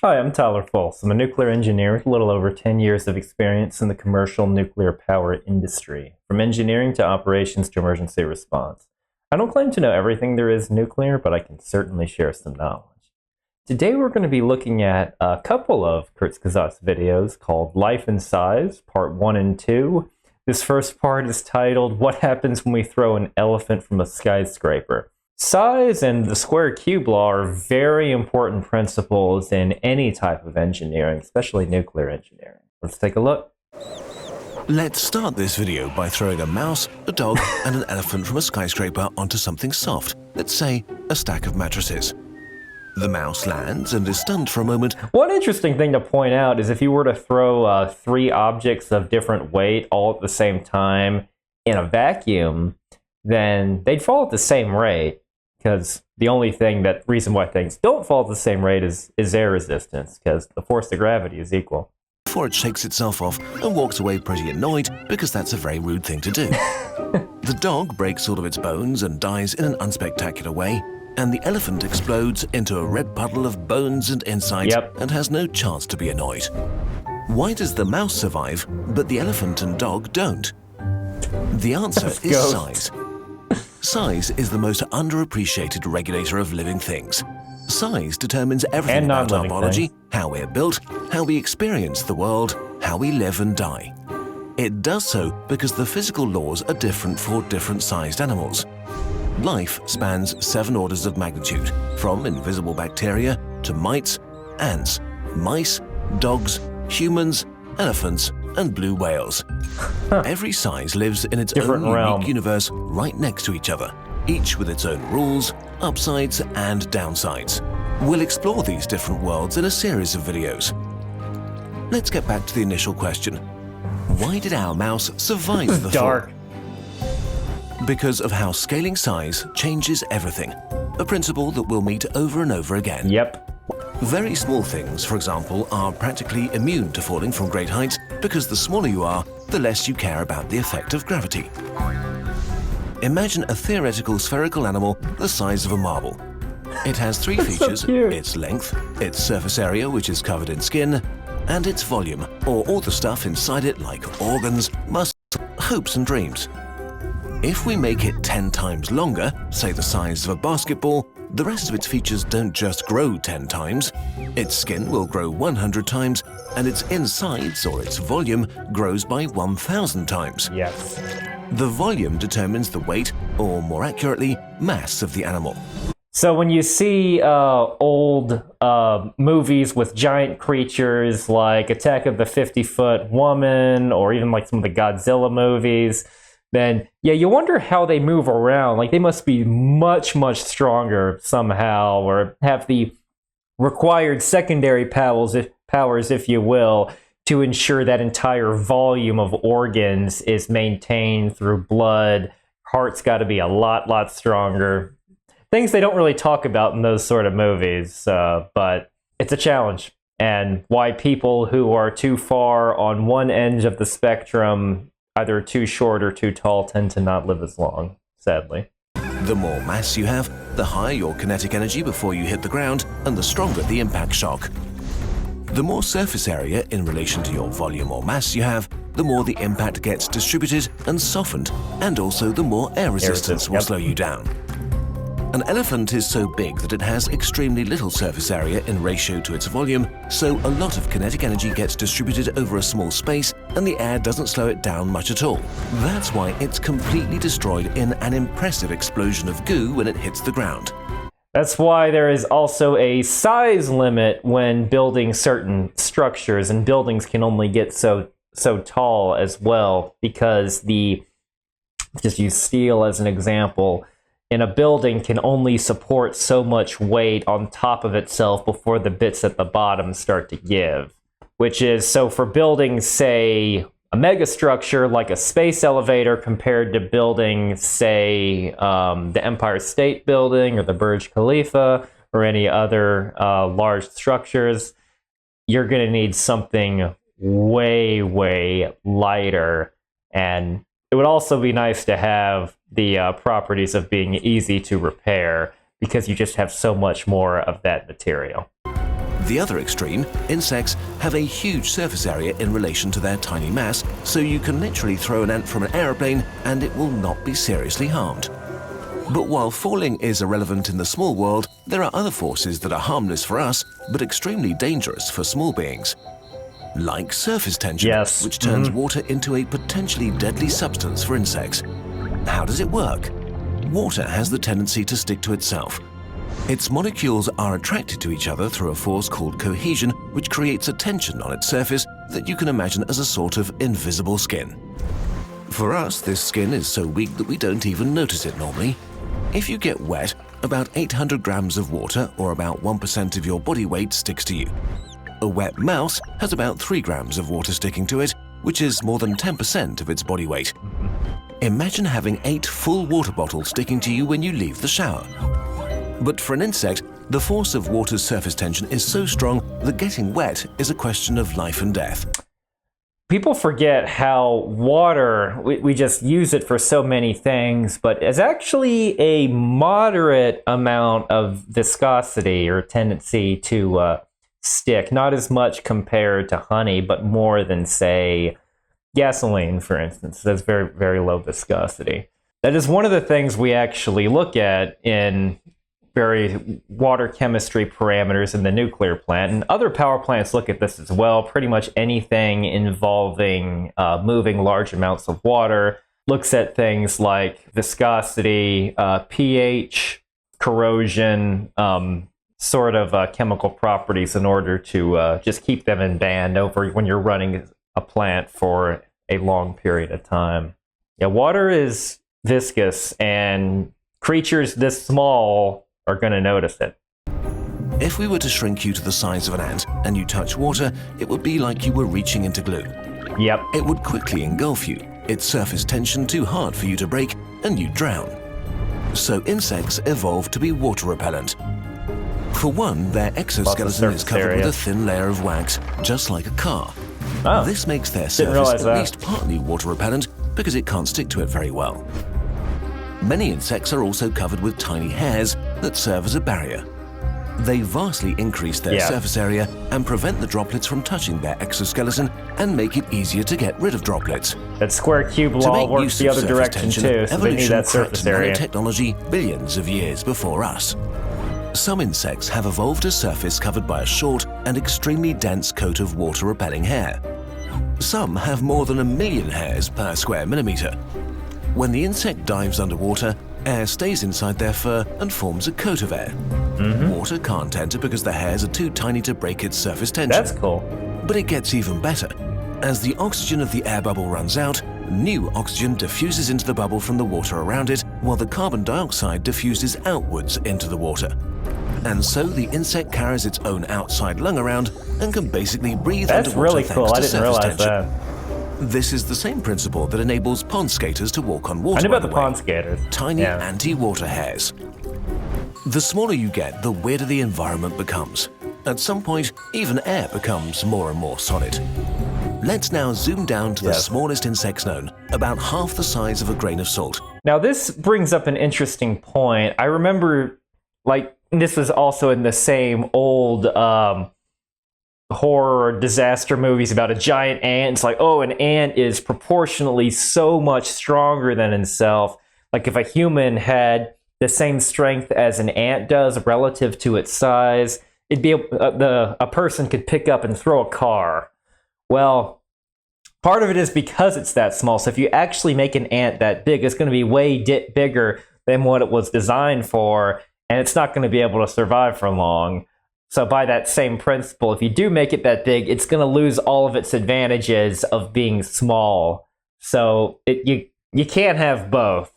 Hi, I'm Tyler Fultz. I'm a nuclear engineer with a little over 10 years of experience in the commercial nuclear power industry, from engineering to operations to emergency response. I don't claim to know everything there is nuclear, but I can certainly share some knowledge. Today we're going to be looking at a couple of Kurzgesagt videos called Life and Size, Part 1 and 2. This first part is titled, What Happens When We Throw an Elephant from a Skyscraper? Size and the square cube law are very important principles in any type of engineering, especially nuclear engineering. Let's take a look. Let's start this video by throwing a mouse, a dog, and an elephant from a skyscraper onto something soft, let's say a stack of mattresses. The mouse lands and is stunned for a moment. One interesting thing to point out is if you were to throw three objects of different weight all at the same time in a vacuum, then they'd fall at the same rate. Because the only reason why things don't fall at the same rate is air resistance, because the force of gravity is equal. Before it shakes itself off and walks away pretty annoyed, because that's a very rude thing to do. The dog breaks all of its bones and dies in an unspectacular way, and the elephant explodes into a red puddle of bones and insides and has no chance to be annoyed. Why does the mouse survive, but the elephant and dog don't? The answer is size. Size is the most underappreciated regulator of living things. Size determines everything about our biology, how we're built, how we experience the world, how we live and die. It does so because the physical laws are different for different sized animals. Life spans 7 orders of magnitude, from invisible bacteria to mites, ants, mice, dogs, humans, elephants, and blue whales. Every size lives in its own unique universe right next to each other, each with its own rules, upsides and downsides. We'll explore these different worlds in a series of videos. Let's get back to the initial question. Why did our mouse survive the fall? Because of how scaling size changes everything, a principle that we'll meet over and over again. Very small things, for example, are practically immune to falling from great heights because the smaller you are, the less you care about the effect of gravity. Imagine a theoretical spherical animal the size of a marble. It has 3 features, its length, its surface area, which is covered in skin, and its volume, or all the stuff inside it like organs, muscles, hopes and dreams. If we make it 10 times longer, say the size of a basketball, the rest of its features don't just grow 10 times. Its skin will grow 100 times, and its insides, or its volume, grows by 1,000 times. The volume determines the weight, or more accurately, mass of the animal. So when you see old movies with giant creatures like Attack of the 50-Foot Woman, or even like some of the Godzilla movies, then you wonder how they move around. Like they must be much, much stronger somehow, or have the required secondary powers, if you will, to ensure that entire volume of organs is maintained through blood. Heart's got to be a lot stronger. Things they don't really talk about in those sort of movies, but it's a challenge. And why people who are too far on one end of the spectrum, either too short or too tall, tend to not live as long, sadly. The more mass you have, the higher your kinetic energy before you hit the ground, and the stronger the impact shock. The more surface area in relation to your volume or mass you have, the more the impact gets distributed and softened, and also the more air resistance will slow you down. An elephant is so big that it has extremely little surface area in ratio to its volume, so a lot of kinetic energy gets distributed over a small space, and the air doesn't slow it down much at all. That's why it's completely destroyed in an impressive explosion of goo when it hits the ground. That's why there is also a size limit when building certain structures, and buildings can only get so tall as well, because just use steel as an example. In a building can only support so much weight on top of itself before the bits at the bottom start to give. Which is, so for building, say, a megastructure like a space elevator compared to building, say, the Empire State Building or the Burj Khalifa or any other large structures, you're going to need something way lighter. And it would also be nice to have the properties of being easy to repair, because you just have so much more of that material. The other extreme, insects have a huge surface area in relation to their tiny mass, so you can literally throw an ant from an aeroplane and it will not be seriously harmed. But while falling is irrelevant in the small world, there are other forces that are harmless for us, but extremely dangerous for small beings. Like surface tension, Yes. which turns water into a potentially deadly substance for insects. How does it work? Water has the tendency to stick to itself. Its molecules are attracted to each other through a force called cohesion, which creates a tension on its surface that you can imagine as a sort of invisible skin. For us, this skin is so weak that we don't even notice it normally. If you get wet, about 800 grams of water, or about 1% of your body weight, sticks to you. A wet mouse has about 3 grams of water sticking to it, which is more than 10% of its body weight. Imagine having 8 full water bottles sticking to you when you leave the shower. But for an insect, the force of water's surface tension is so strong that getting wet is a question of life and death. People forget how water, we just use it for so many things, but it's actually a moderate amount of viscosity or tendency to stick. Not as much compared to honey, but more than, say, gasoline, for instance. That's very, very low viscosity. That is one of the things we actually look at in very water chemistry parameters in the nuclear plant, and other power plants look at this as well. Pretty much anything involving moving large amounts of water looks at things like viscosity, pH, corrosion, sort of chemical properties in order to just keep them in band over when you're running a plant for a long period of time. Yeah, water is viscous, and creatures this small are going to notice it. If we were to shrink you to the size of an ant and you touch water, it would be like you were reaching into glue. Yep. It would quickly engulf you, its surface tension too hard for you to break, and you'd drown. So insects evolved to be water repellent. For one, their exoskeleton is covered with a thin layer of wax, just like a car. Oh, this makes their surface at least partly water repellent because it can't stick to it very well. Many insects are also covered with tiny hairs that serve as a barrier. They vastly increase their surface area and prevent the droplets from touching their exoskeleton and make it easier to get rid of droplets. That square cube law works the other direction too, so they need that surface area. Technology billions of years before us. Some insects have evolved a surface covered by a short and extremely dense coat of water-repelling hair. Some have more than 1 million hairs per square millimeter. When the insect dives underwater, air stays inside their fur and forms a coat of air. Water can't enter because the hairs are too tiny to break its surface tension. That's cool. But it gets even better. As the oxygen of the air bubble runs out, new oxygen diffuses into the bubble from the water around it, while the carbon dioxide diffuses outwards into the water. And so the insect carries its own outside lung around and can basically breathe underwater. That's really cool. I didn't realize that. This is the same principle that enables pond skaters to walk on water. I knew about the pond skaters. Tiny anti-water hairs. The smaller you get, the weirder the environment becomes. At some point, even air becomes more and more solid. Let's now zoom down to the smallest insects known, about half the size of a grain of salt. Now this brings up an interesting point. I remember, like, this was also in the same old horror disaster movies about a giant ant. It's like, oh, an ant is proportionally so much stronger than himself. Like if a human had the same strength as an ant does relative to its size, it'd be a person could pick up and throw a car. Well, part of it is because it's that small. So if you actually make an ant that big, it's going to be way bigger than what it was designed for, and it's not going to be able to survive for long. So by that same principle, if you do make it that big, it's going to lose all of its advantages of being small. So you can't have both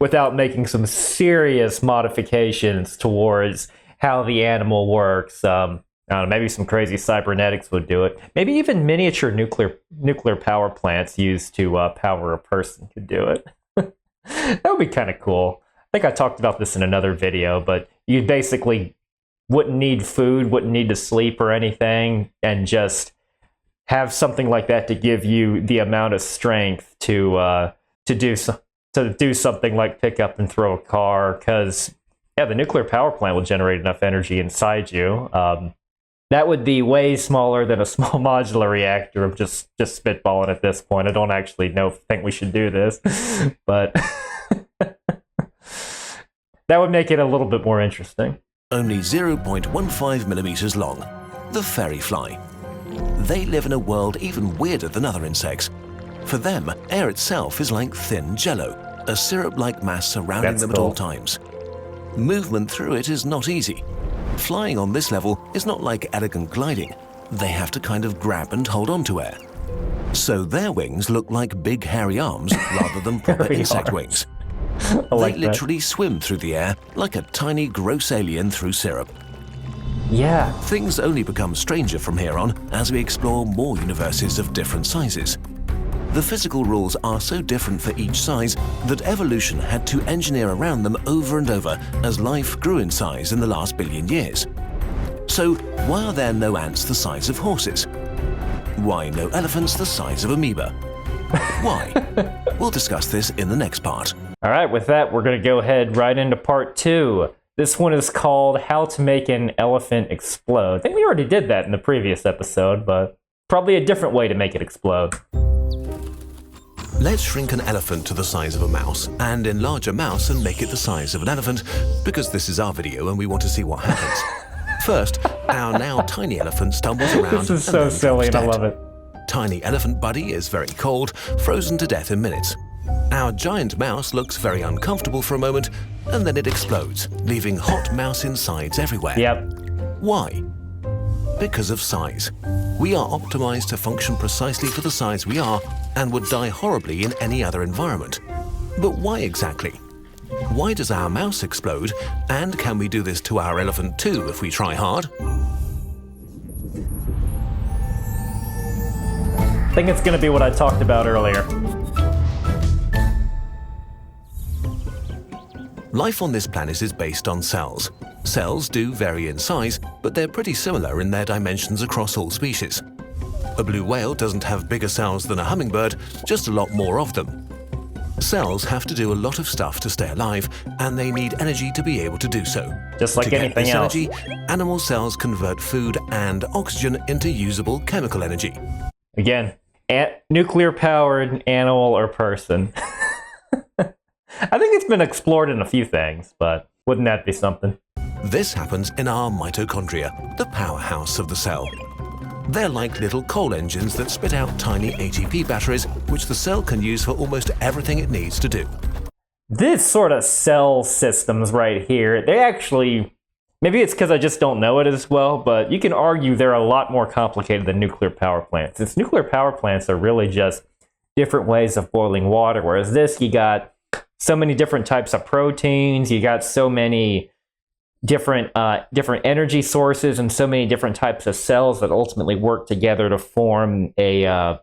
without making some serious modifications towards how the animal works. I don't know, maybe some crazy cybernetics would do it. Maybe even miniature nuclear power plants used to power a person could do it. That would be kind of cool. I think I talked about this in another video, but you basically wouldn't need food, wouldn't need to sleep or anything, and just have something like that to give you the amount of strength to do something like pick up and throw a car. Because the nuclear power plant will generate enough energy inside you. That would be way smaller than a small modular reactor. I'm just spitballing at this point. I don't actually think we should do this, but that would make it a little bit more interesting. Only 0.15 millimeters long. The Ferryfly. They live in a world even weirder than other insects. For them, air itself is like thin jello, a syrup-like mass surrounding them at all times. Movement through it is not easy. Flying on this level is not like elegant gliding. They have to kind of grab and hold on to air. So their wings look like big hairy arms rather than proper insect wings. They literally swim through the air like a tiny gross alien through syrup. Yeah. Things only become stranger from here on as we explore more universes of different sizes. The physical rules are so different for each size that evolution had to engineer around them over and over as life grew in size in the last billion years. So why are there no ants the size of horses? Why no elephants the size of amoeba? Why? We'll discuss this in the next part. All right, with that, we're going to go ahead right into part 2. This one is called How to Make an Elephant Explode. I think we already did that in the previous episode, but probably a different way to make it explode. Let's shrink an elephant to the size of a mouse and enlarge a mouse and make it the size of an elephant, because this is our video and we want to see what happens. First, our now tiny elephant stumbles around. This is so silly and I love it. Tiny elephant buddy is very cold, frozen to death in minutes. Our giant mouse looks very uncomfortable for a moment, and then it explodes, leaving hot mouse insides everywhere. Yep. Why? Because of size. We are optimized to function precisely for the size we are and would die horribly in any other environment. But why exactly? Why does our mouse explode, and can we do this to our elephant too if we try hard? I think it's going to be what I talked about earlier. Life on this planet is based on cells. Cells do vary in size, but they're pretty similar in their dimensions across all species. A blue whale doesn't have bigger cells than a hummingbird, just a lot more of them. Cells have to do a lot of stuff to stay alive, and they need energy to be able to do so. Just like anything else. To get this energy, animal cells convert food and oxygen into usable chemical energy. Again, nuclear-powered animal or person. I think it's been explored in a few things, but wouldn't that be something? This happens in our mitochondria, the powerhouse of the cell. They're like little coal engines that spit out tiny ATP batteries, which the cell can use for almost everything it needs to do. This sort of cell systems right here, they actually, maybe it's because I just don't know it as well, but you can argue they're a lot more complicated than nuclear power plants. Since nuclear power plants are really just different ways of boiling water, whereas this, you got so many different types of proteins, you got so many different energy sources and so many different types of cells that ultimately work together to form a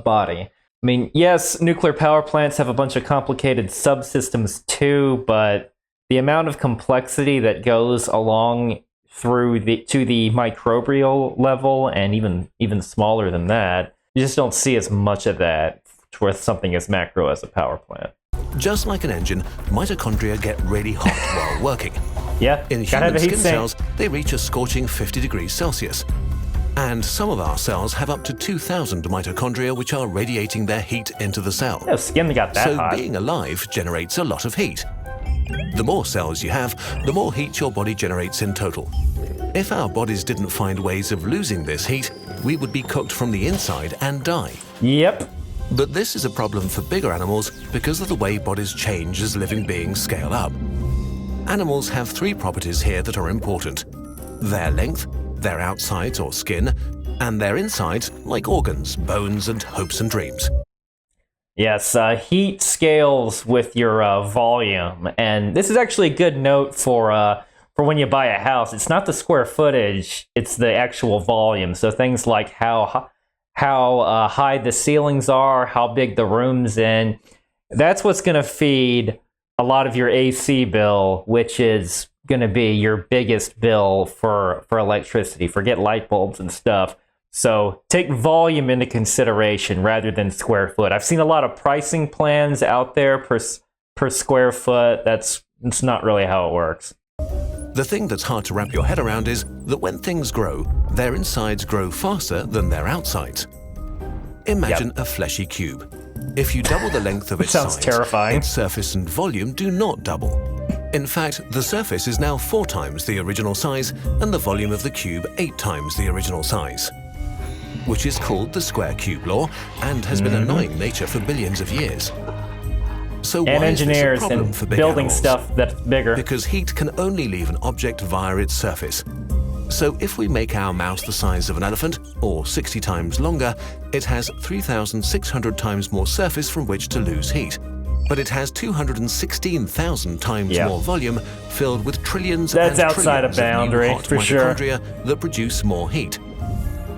body. I mean, yes, nuclear power plants have a bunch of complicated subsystems too, but the amount of complexity that goes along through to the microbial level and even smaller than that, you just don't see as much of that with something as macro as a power plant. Just like an engine, mitochondria get really hot while working. Yeah, in human skin cells, they reach a scorching 50 degrees Celsius. And some of our cells have up to 2,000 mitochondria which are radiating their heat into the cell. Yeah, skin got that hot. So being alive generates a lot of heat. The more cells you have, the more heat your body generates in total. If our bodies didn't find ways of losing this heat, we would be cooked from the inside and die. Yep. But this is a problem for bigger animals because of the way bodies change as living beings scale up. Animals have 3 properties here that are important: their length, their outsides or skin, and their insides like organs, bones, and hopes and dreams. Yes, heat scales with your volume, and this is actually a good note for when you buy a house. It's not the square footage, it's the actual volume. So things like how high the ceilings are, how big the room's in. That's what's going to feed a lot of your AC bill, which is going to be your biggest bill for electricity. Forget light bulbs and stuff. So take volume into consideration rather than square foot. I've seen a lot of pricing plans out there per square foot. That's not really how it works. The thing that's hard to wrap your head around is that when things grow, their insides grow faster than their outsides. Imagine a fleshy cube. If you double the length of its Sounds sides, terrifying. its surface and volume do not double. In fact, the surface is now 4 times the original size and the volume of the cube 8 times the original size, which is called the square cube law and has been annoying nature for billions of years. So And why is this a engineers problem and for big building animals? stuff that's bigger. Because heat can only leave an object via its surface. So if we make our mouse the size of an elephant, or 60 times longer, it has 3,600 times more surface from which to lose heat. But it has 216,000 times more volume, filled with trillions That's and outside trillions a boundary, of new hot for sure. mitochondria that produce more heat.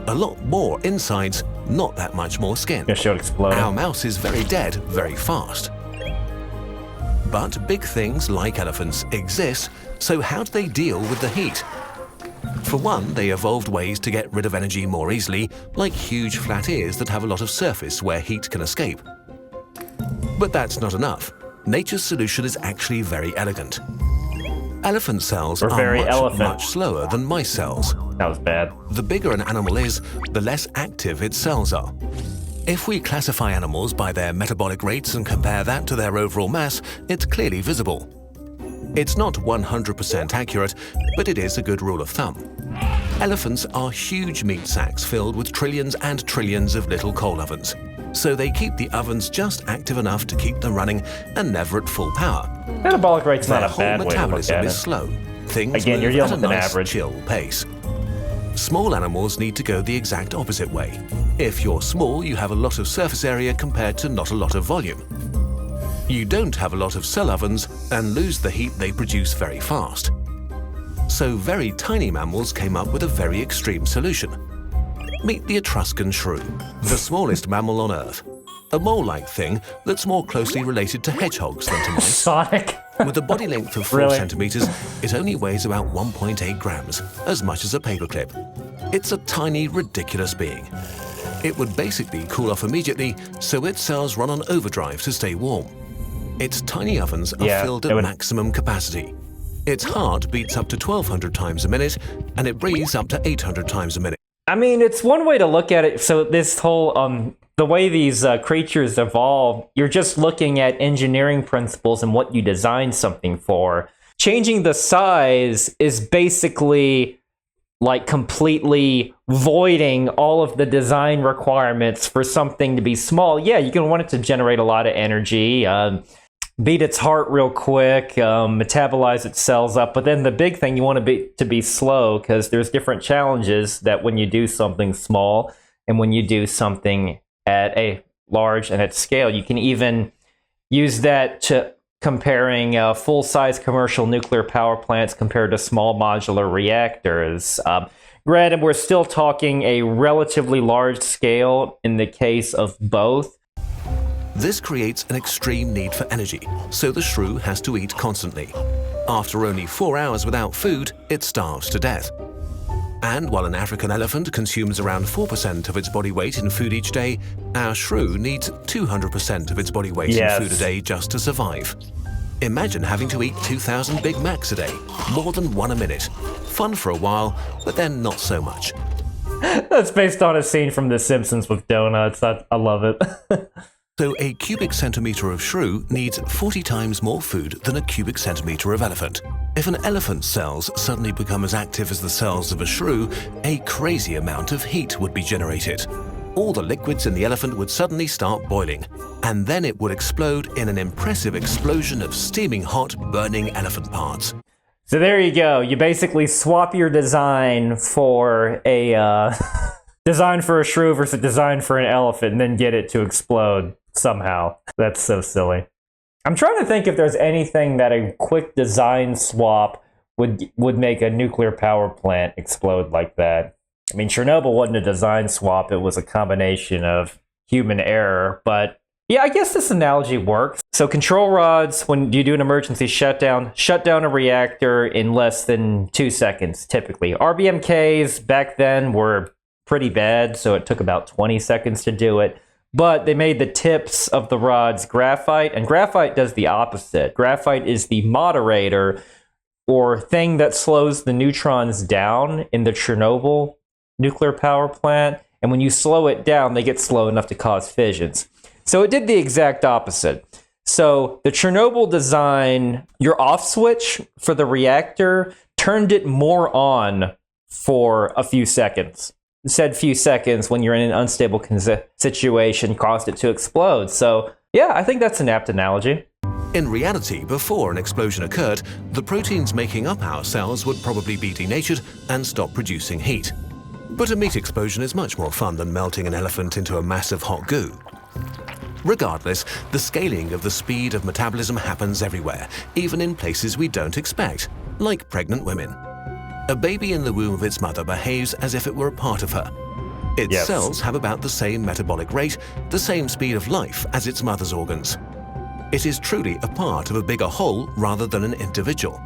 A lot more insides, not that much more skin. Gonna show it exploding. Our mouse is very dead very fast. But big things like elephants exist, so how do they deal with the heat? For one, they evolved ways to get rid of energy more easily, like huge flat ears that have a lot of surface where heat can escape. But that's not enough. Nature's solution is actually very elegant. Elephant cells Or very are elephant. much slower than mice cells. That was bad. The bigger an animal is, the less active its cells are. If we classify animals by their metabolic rates and compare that to their overall mass, it's clearly visible. It's not 100% accurate, but it is a good rule of thumb. Elephants are huge meat sacks filled with trillions and trillions of little coal ovens. So they keep the ovens just active enough to keep them running and never at full power. Metabolic rate's Their not a whole bad way to look metabolism at is it. slow. Things Again, you're move dealing at a with an nice, average. chill pace. Small animals need to go the exact opposite way. If you're small, you have a lot of surface area compared to not a lot of volume. You don't have a lot of cell ovens and lose the heat they produce very fast. So very tiny mammals came up with a very extreme solution. Meet the Etruscan shrew, the smallest mammal on Earth. A mole-like thing that's more closely related to hedgehogs than to mice. Sonic. With a body length of 4 Really? centimeters, it only weighs about 1.8 grams, as much as a paperclip. It's a tiny, ridiculous being. It would basically cool off immediately, so its cells run on overdrive to stay warm. Its tiny ovens are Yeah, filled it at would- maximum capacity. Its heart beats up to 1,200 times a minute, and it breathes up to 800 times a minute. I mean, it's one way to look at it. So this whole, the way these creatures evolve, you're just looking at engineering principles and what you design something for. Changing the size is basically like completely voiding all of the design requirements for something to be small. Yeah, you can want it to generate a lot of energy, beat its heart real quick, metabolize its cells up. But then the big thing, you want to be slow, because there's different challenges that when you do something small and when you do something at a large and at scale. You can even use that to comparing full-size commercial nuclear power plants compared to small modular reactors. Granted, we're still talking a relatively large scale in the case of both. This creates an extreme need for energy, so the shrew has to eat constantly. After only 4 hours without food, it starves to death. And while an African elephant consumes around 4% of its body weight in food each day, our shrew needs 200% of its body weight in food a day just to survive. Imagine having to eat 2,000 Big Macs a day, more than one a minute. Fun for a while, but then not so much. That's based on a scene from The Simpsons with donuts. I love it. So a cubic centimeter of shrew needs 40 times more food than a cubic centimeter of elephant. If an elephant's cells suddenly become as active as the cells of a shrew, a crazy amount of heat would be generated. All the liquids in the elephant would suddenly start boiling, and then it would explode in an impressive explosion of steaming hot, burning elephant parts. So there you go. You basically swap your design for a design for a shrew versus a design for an elephant, and then get it to explode somehow. That's so silly. I'm trying to think if there's anything that a quick design swap would make a nuclear power plant explode like that. I mean, Chernobyl wasn't a design swap. It was a combination of human error. But yeah, I guess this analogy works. So control rods, when you do an emergency shutdown, shut down a reactor in less than 2 seconds, typically. RBMKs back then were pretty bad, so it took about 20 seconds to do it. But they made the tips of the rods graphite, and graphite does the opposite. Graphite is the moderator or thing that slows the neutrons down in the Chernobyl nuclear power plant. And when you slow it down, they get slow enough to cause fissions. So it did the exact opposite. So the Chernobyl design, your off switch for the reactor turned it more on for a few seconds. Said few seconds when you're in an unstable situation caused it to explode. So yeah, I think that's an apt analogy. In reality, before an explosion occurred, the proteins making up our cells would probably be denatured and stop producing heat. But a meat explosion is much more fun than melting an elephant into a massive hot goo. Regardless, the scaling of the speed of metabolism happens everywhere, even in places we don't expect, like pregnant women. A baby in the womb of its mother behaves as if it were a part of her. Its cells have about the same metabolic rate, the same speed of life as its mother's organs. It is truly a part of a bigger whole rather than an individual.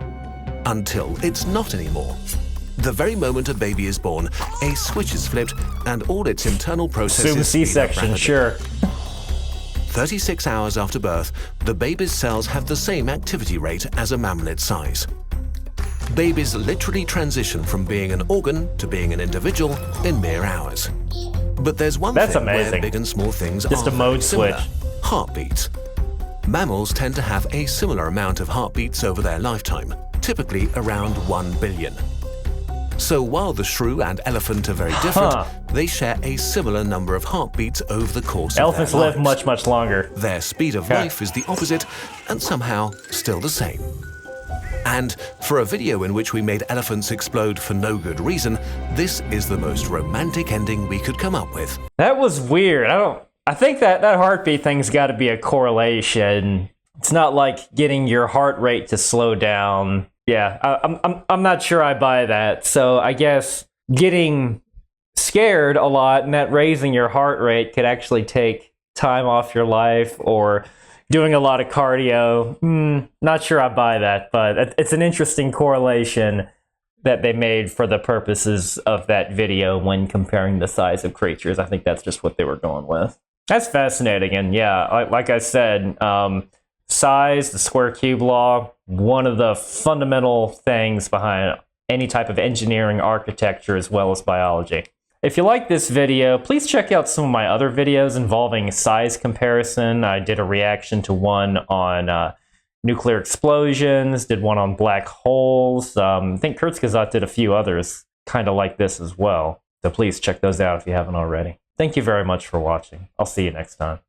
Until it's not anymore. The very moment a baby is born, a switch is flipped and all its internal processes Assume C-section, sure. 36 hours after birth, the baby's cells have the same activity rate as a mammalid size. Babies literally transition from being an organ to being an individual in mere hours. But there's one thing where big and small things just are a mode similar. switch. Heartbeats. Mammals tend to have a similar amount of heartbeats over their lifetime, typically around 1 billion. So while the shrew and elephant are very different, they share a similar number of heartbeats over the course of their lives. Elephants live much, much longer. Their speed of life is the opposite, and somehow still the same. And for a video in which we made elephants explode for no good reason, this is the most romantic ending we could come up with. That was weird. I think that heartbeat thing's got to be a correlation. It's not like getting your heart rate to slow down. Yeah, I'm not sure I buy that. So I guess getting scared a lot and that raising your heart rate could actually take time off your life, or doing a lot of cardio. Not sure I buy that, but it's an interesting correlation that they made for the purposes of that video when comparing the size of creatures. I think that's just what they were going with. That's fascinating. And yeah, like I said, size, the square cube law, one of the fundamental things behind any type of engineering, architecture, as well as biology. If you like this video, please check out some of my other videos involving size comparison. I did a reaction to one on nuclear explosions, did one on black holes. I think Kurzgesagt did a few others kind of like this as well. So please check those out if you haven't already. Thank you very much for watching. I'll see you next time.